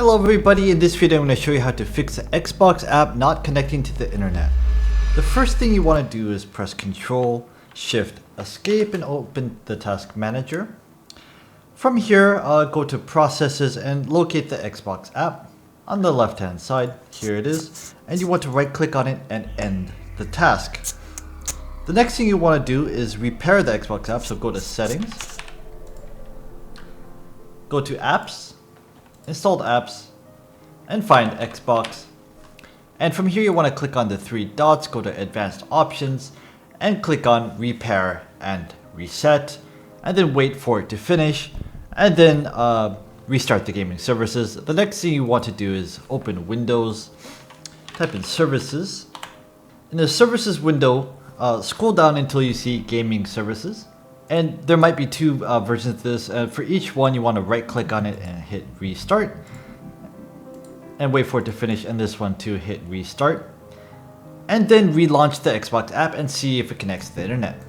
Hello everybody, in this video I'm going to show you how to fix the Xbox app not connecting to the internet. The first thing you want to do is press Ctrl, Shift, Escape and open the Task Manager. From here, go to Processes and locate the Xbox app. On the left hand side, here it is, and you want to right click on it and end the task. The next thing you want to do is repair the Xbox app, so go to Settings, go to Apps, Installed Apps, and find Xbox. And from here you want to click on the three dots, go to Advanced Options, and click on Repair and Reset, and then wait for it to finish, and then restart the gaming services. The next thing you want to do is open Windows, type in Services. In the Services window, scroll down until you see Gaming Services. And there might be two versions of this. For each one, you want to right click on it and hit Restart. And wait for it to finish, and this one to hit Restart. And then relaunch the Xbox app and see if it connects to the internet.